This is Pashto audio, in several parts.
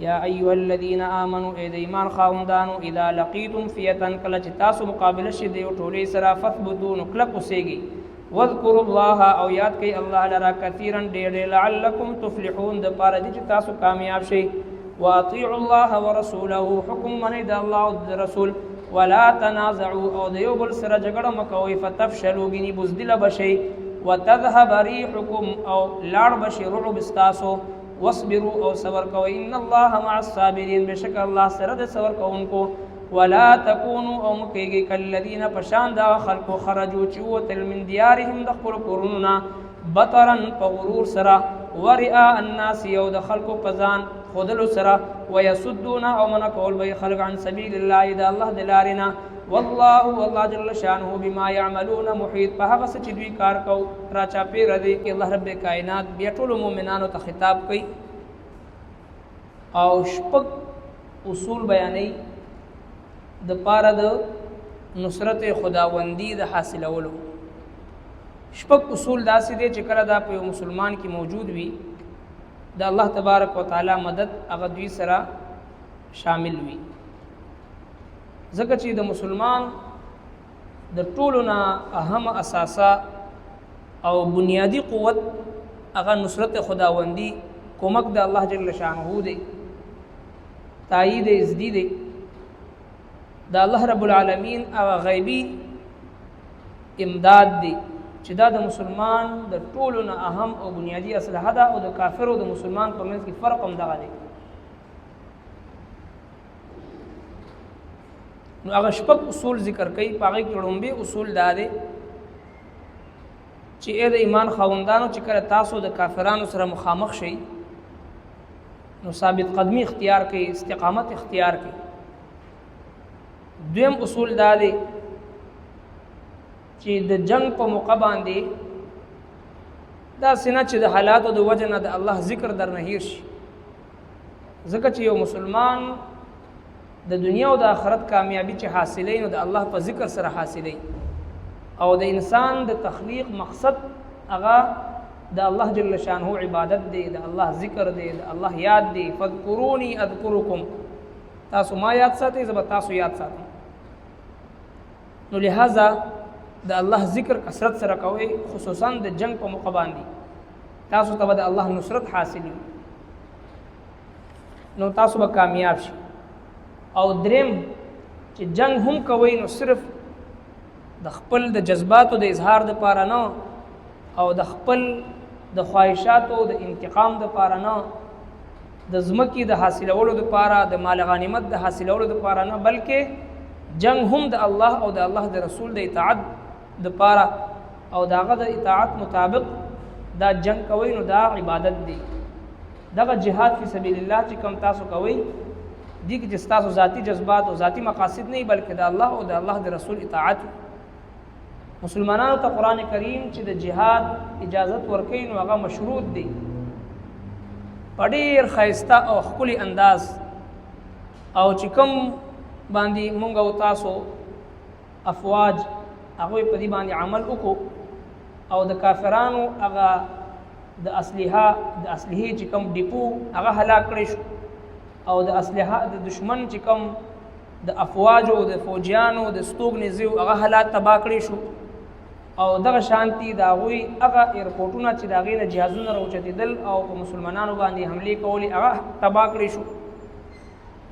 یا ایها الذین آمنوا اے د ایمان خاوندانو اذا لقیتم فئه کله چې تاسو مقابله شئ د یو ټولۍ سره فثبتوا نو کلک اوسیږئ واذکروا الله او یاد کړئ الله لرا کثیرا ډېر لعلکم تفلحون د پاره دې چې تاسو کامیاب شئ واطیعوا الله ورسوله حکم منئ د الله او د رسول ولا تنازعوا او د یو بل سره جګړه مکوئ فتفشلوا ګینې بزدله بشئ وتذهب ريحكم او لاړ بشي رعب استاسو واصبروا او صبر کوئ ان الله مع الصابرين بشک الله سره د صبر کوونکو ولا تكونوا او مکیږي کالذین پشان دا خلق خرجوا چوتل من دیارهم د خپل کورونو بطرا فغرور سرا ورئاء الناس یو د خلق پزان خودلو سرا ويسدون او من کول به خلق عن سبيل الله اذا الله دلارنا والله والله جل شانه بما يعملون محيط په هغه څه چې دوی کار کو را چا پیر دی کې الله رب کائنات بیا ټول مؤمنانو ته خطاب کوي او شپږ اصول بیانې د پاره د نصرت خداوندی د حاصلولو شپږ اصول داسې دي چې کله دا په مسلمان کې موجود وي د الله تبارک وتعالى مدد هغه دوی سره شامل وي ځکه چې د مسلمان د ټولو نه اهم اساسا او بنیادی قوت هغه نصرت خداوندی کومک د الله جل شانه دی تایید ازدی دی د الله رب العالمین او غیبی امداد دی چې دا د مسلمان د ټولو نه اهم او بنیادی اسلحه ده او د کافر او د مسلمان په منځ کې فرق هم دغه دی نو هغه شپږ اصول ذکر کوي په هغه کې لومبي اصول دا دی چې اې د ایمان خاوندانو چې کله تاسو د کافرانو سره مخامخ شئ نو ثابت قدمی اختیار کړئ استقامت اختیار کړئ دویم اصول دا دی چې د جنگ په موقع باندې دا سینه چې د حالاتو د وجه نه د الله ذکر در نه هیر شي ځکه چې یو مسلمان د دنیا او د آخرت کامیابی چې حاصلې نو د الله په ذکر سره حاصلې او د انسان د تخلیق مقصد هغه د الله جل شانه عبادت دی د الله ذکر دی د الله یاد دی فذكروني اذكركم تاسو ما یاد ساتئ زه به تاسو یاد ساتم نو لہذا د الله ذکر کثرت سره کوئ خصوصا د جنگ په موقع باندې تاسو ته د الله نصرت حاصلې نو تاسو به کامیاب شئ او دریم چې جنگ هم کوي نو صرف د خپل د جذباتو د اظهار د پاره نه او د خپل د خواهشاتو د انتقام د پاره نه د ځمکې د حاصلولو د پاره د مال غنیمت د حاصلولو د پاره نه بلکې جنگ هم د الله او د الله د رسول د اطاعت د پاره او داغه د اطاعت مطابق دا جنگ کوي نو دا عبادت دی دغه جهاد فی سبیل الله چې کوم تاسو کوي دي کې تاسو ذاتی جذبات او ذاتی مقاصد نه بلکې د الله او د الله د رسول اطاعت مسلمانانو ته قران کریم چې د جهاد اجازت ورکوي نو هغه مشروط دی په ډېر ښایسته او ښکلي انداز او چې کوم باندې مونږ او تاسو افواج هغوی په دې باندې عمل وکړو او د کافرانو هغه د اصلحې چې کوم ډیپو هغه هلاک کړی شو او د اسلحه د دشمن چې کوم د افواجو د فوجیانو د ستوګنیزو هغه حالات تباه کړی شو او دغه شانتي د هغوی هغه ایرپورټونه چې د هغې نه جهازونه راوچتېدل او په مسلمانانو باندې حملې کولې هغه تباه کړی شو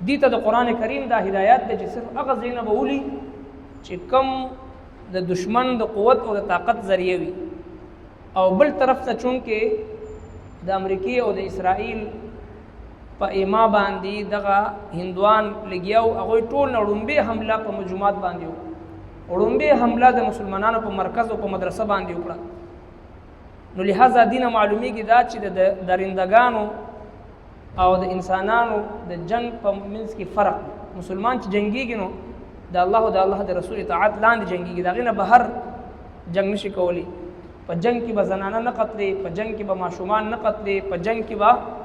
دې ته د قرآن کریم دا هدایت دی چې صرف هغه ځای نه به ولي چې کوم د دشمن د قوت او د طاقت ذریعه وي او بل طرف ته چونکې د امریکې او د اسرائیل په ایما باندې دغه هندوان لګیاو هغوی ټول نه وړومبې حمله په مجموعات باندې وړومبې حمله د مسلمانانو په مرکز او په مدرسه باندې وکړه نو لہذا دینه معلومیږي دا چې د درندگانو او د انسانانو د جنگ په منځ کې فرق مسلمان چې جنگيږي نو د الله او د الله د رسول اطاعت لاندې جنگيږي دغه نه بهر جنگ نشي کولی په جنگ کې به زنانه نه قتلې په جنگ کې به ماشومان نه قتلې په جنگ کې به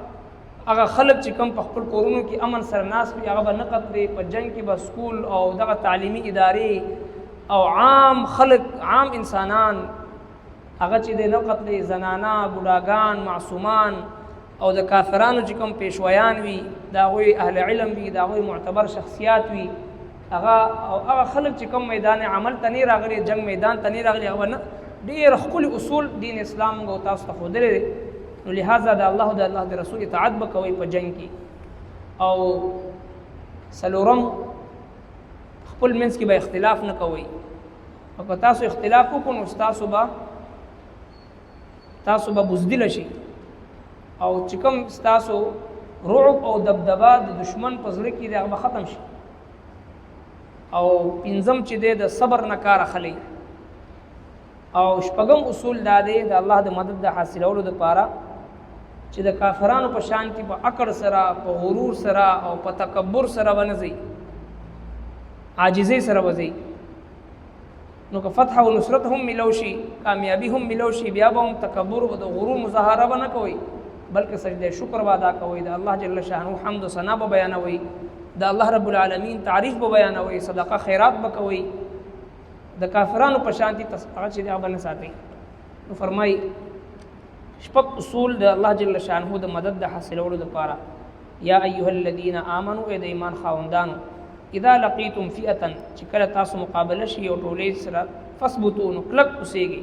هغه خلک چې کوم په خپل کورونو کې امن سره ناست وي هغه به نه قتلې په جنگ کې به سکول او دغه تعلیمي ادارې او عام خلک عام انسانان هغه چې د نه قتلې زنانه بوډاګان معصومان او د کافرانو چې کوم پیشویان وي د هغوی اهل علم وي د هغوی معتبر شخصیات وي هغه خلک چې کوم میدان عمل ته نه راغلي جنگ میدان ته نه راغلي هغه نه ډېر ښکلي اصول دین اسلام موږ تاسو ته ښودلی دی نو لہذا د الله د الله د رسول اطاعت به کوئ په جنگ کې او څلورم خپل منځ کې به اختلاف نه کوئ او که تاسو اختلاف وکړو نو تاسو به بزدله شي او چې کوم ستاسو رعب او دبدبه د دشمن په زړه کې دی هغه به ختم شي او پنځم چې دی د صبر نه کار اخلئ او شپږم اصول دا دی د الله د مدد د حاصلولو دپاره چې د کافرانو په شانتي په عقل سره په غرور سره او په تکبر سره به نه ځئ عاجزۍ سره به ځئ نو که فتح او نصرت هم ملو شي کامیابی هم ملو شي بیا به هم تکبر او د غرور مظاهره به نه کوئ بلکې سجده شکر به ادا کوئ د الله جل شانه حمد و ثنا به بیانوئ د الله رب العالمین تعریف به بیانوئ صدقه خیرات به کوئ د کافرانو په شانتي هغه چې هغه به نه ساتئ نو فرمایي شپږ اصول د الله جل شانه د مدد د حاصلولو دپاره یا ایها الذین آمنوا ای د ایمان خاوندانو اذا لقیتم فئه چې کله تاسو مقابله شي او ټولې سره فثبتوا نو کلک اوسیږئ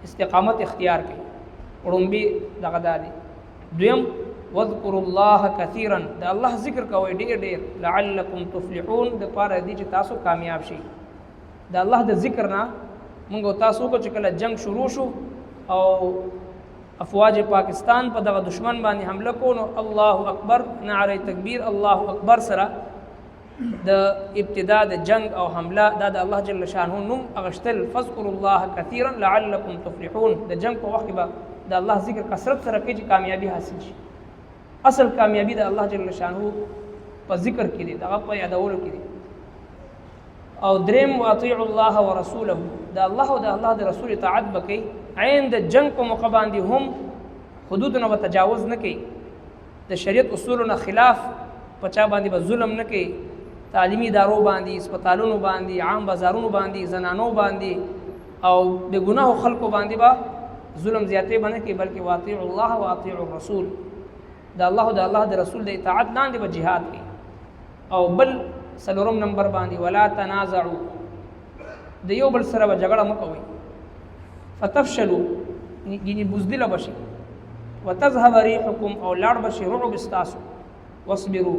استقامت اختیار کړئ وړومبي دغه دا دی دویم واذکروا الله کثیرا د الله ذکر کوئ ډېر ډېر لعلکم تفلحون دپاره دی چې تاسو کامیاب شئ د الله د ذکر نه موږ تاسو کو چې کله جنگ شروع شو او افواج پاکستان په دغه دشمن باندې حمله کو نو الله اکبر نعره تکبیر الله اکبر سره د ابتدا د جنگ او حمله دا د الله جل شانه نوم اغشتل فذكروا الله كثيرا لعلكم تفلحون د جنگ په وخت کې به د الله ذکر کثرت سره کوي چې کامیابی حاصل شي اصل کامیابی د الله جل شانه په ذکر کې دی دغه په یادولو کې دی او دریم واطيعوا الله ورسوله د الله او د الله د رسول اطاعت وکړي عین د جنگ په موقع باندې هم حدودونه به تجاوز نه کوي د شریعت اصولونو خلاف پچا باندې به ظلم نه کوي تعلیمي ادارو باندې هسپتالونو باندې عام بازارونو باندې زنانو باندې او بے گناه خلکو باندې با ظلم زیاتې باندې کې بلکې واطيعوا الله واطيعوا الرسول د الله او د الله د رسول د اطاعت لاندې به jihad کوي او بل څلورم نمبر باندې ولا تنازعوا د یو بل سره به جګړه مکوئ فتفشلوا یعنی بزدله بشي وتذهب ريحكم او لاړ بشي رعب استاسو واصبروا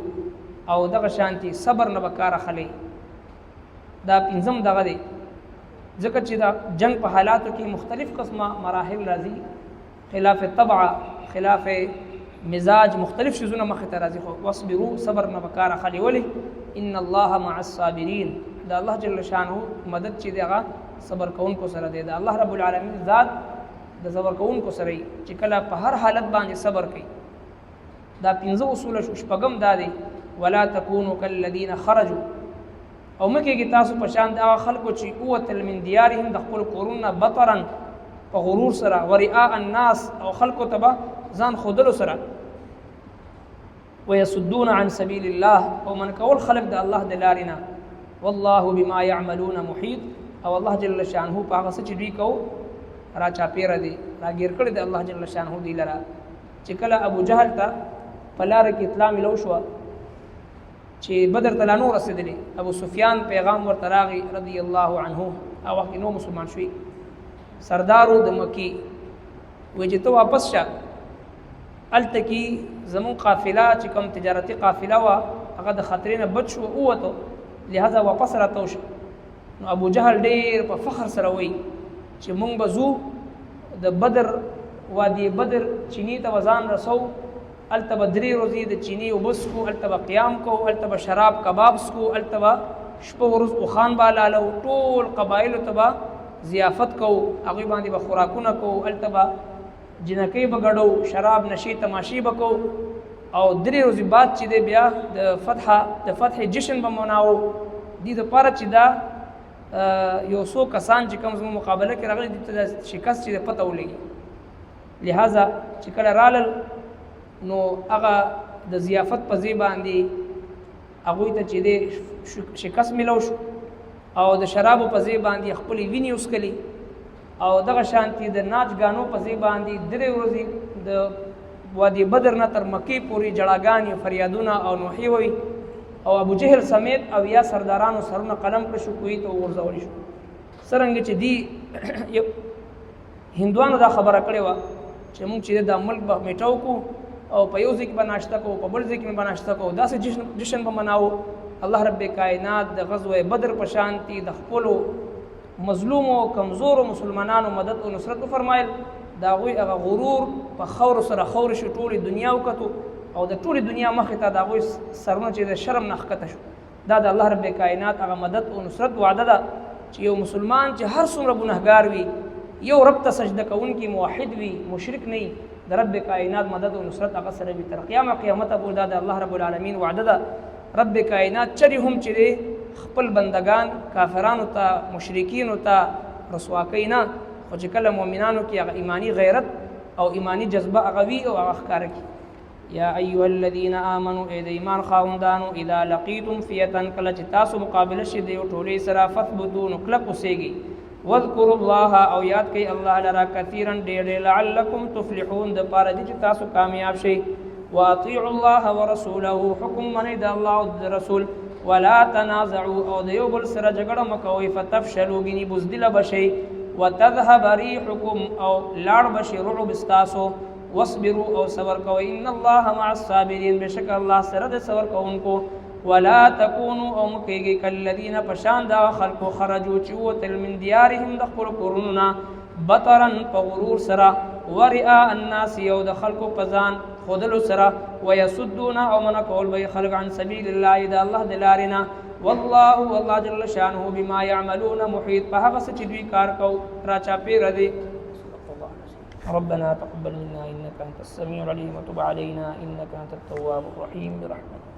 او دغه شانتي صبر نه وکړه خلی دا پنځم دغه دی ځکه چې دا جنگ په حالاتو کې مختلف قسمه مراحل راځي خلاف طبع خلاف مزاج مختلف شیزونه مخ ته راځي خو واصبروا صبر نه وکړه خلی ولی ان الله مع الصابرین دا الله جل شانه مدد چې دغه صبر کوونکو سره دی دا الله رب العالمین ذات د صبر کوونکو سره چې کله په هر حالت باندې صبر کوي دا پنځه اصول شپږم دا دی ولا تكونوا كالذين خرجوا او مکه تاسو په شان د خلکو چې قوت من دیارهم د خپل کورونه بطرا په غرور سره ورئاء الناس او خلکو تبا ځان خودلو سره ويصدون عن سبيل الله او من کول خلق د الله د لارینا والله بما يعملون محيط او الله جل شانه په هغه څه چې دوی کو را چا پیر دی را ګیر کړی د الله جل شانه دی لرا چې کله ابو جهل ته پلار کې اطلاع ملو شو چې بدر ته لانو رسیدلی ابو سفیان پیغام ورته راغی رضی الله عنه او وخت نو مسلمان شوی سردارو د مکی وجه ته واپس شه التکی زمون قافله چې کوم تجارتي قافله وا هغه د خطرینه بچ شو اوته لہذا واپس راتو شو نو ابو جهل ډیر په فخر سره وای چې مونږ بزو د بدر وادي بدر چینی ته وزن رسو التبا درې ورځې د چینی وبس کو التبا قیام کو التبا شراب کباب کو التبا شپه ورځ او خان بالاله ټول قبایل تبا ضیافت کو هغه باندې به خوراکونه کو التبا جنکی بغړو شراب نشي تماشي بکو او درې ورځې بعد چې د بیا د فتح جشن به مناو دي د پاره چې دا یو څو کسان چې کوم زموږ مقابله کې راغلي د شکست چې پته ولګي لہذا چې کله رالل نو هغه د ضیافت په ځای باندې هغوی ته چې د شکست ملو شو او د شرابو په ځای باندې خپلې وینې وسکلي او دغه شانتي د ناچ ګانو په ځای باندې درې ورځې د وادي بدر نه تر مکی پورې جړاګانې فریادونه او نوحې وي او ابو جهل سمیت او یا سردارانو سرونه قلم کړ شو کوی ته ورځول شو څرنګه چې دی هندوانو دا خبره کړې وه چې موږ چې دا ملک به میټاو کو او په یو ځای کې به ناشته کوو په بل ځای کې به ناشته کوو داسې جشن به مناوو الله رب کائنات د غزوه بدر په شانتي د خپلو مظلومو کمزورو مسلمانانو مدد او نصرت وفرمایل د هغوی هغه غرور په خاورو سره خاورې شو ټولې دنیا وکتو او د ټولې دنیا مخې ته د هغوی سرونه چې د شرم نه ښکته شو دا د الله رب کائنات هغه مدد او نصرت وعده ده چې یو مسلمان چې هر څومره ګنهګار وي یو رب ته سجده کوونکی موحد وي مشرک نه د رب کائنات مدد او نصرت هغه سره وي تر قیامت پورې دا د الله رب العالمین وعده ده رب کائنات چرې هم چې خپل بندگان کافرانو ته مشرکینو ته رسوا کوي نه خو چې کله مؤمنانو کې هغه ایمانی غیرت او ایمانی جذبه هغه وي او هغه ښکاره کړي یا ایها الذین آمنوا ای د ایمان خاوندانو اذا لقیتم فیة کله چې تاسو مقابله شئ د یو ټولۍ سره فثبتوا نو کلک اوسیږئ واذکروا الله او یاد کوي الله لرا کثیرا ډېر لعلکم تفلحون د پاره دي چې تاسو کامیاب شئ واطیعوا الله ورسوله حکم منئ د الله او د رسول ولا تنازعوا او د یو بل سره جګړه مه کوئ فتفشلوا ګینې بزدله بشئ وتذهب ريحكم او لاړ بشي رعب استاسو واصبروا او صبر کوئ ان الله مع الصابرین بشک الله سره د صبر کوونکو ولا تكونوا او مکیږئ کالذین پشان دا خلقو خرجوا چې وتل من دیارهم د خپلو کورونو نه بطرا په غرور سره ورئاء الناس یو د خلقو په ځان ښودلو سره ویصدون او منع کول به خلق عن سبیل الله د الله د لارې نه والله جل شانه بما يعملون محيط په هغه څه چې دوی کار کو را چاپېره دی ربنا تقبل منا انك انت السميع العليم وتب علينا انك انت التواب الرحيم برحمتك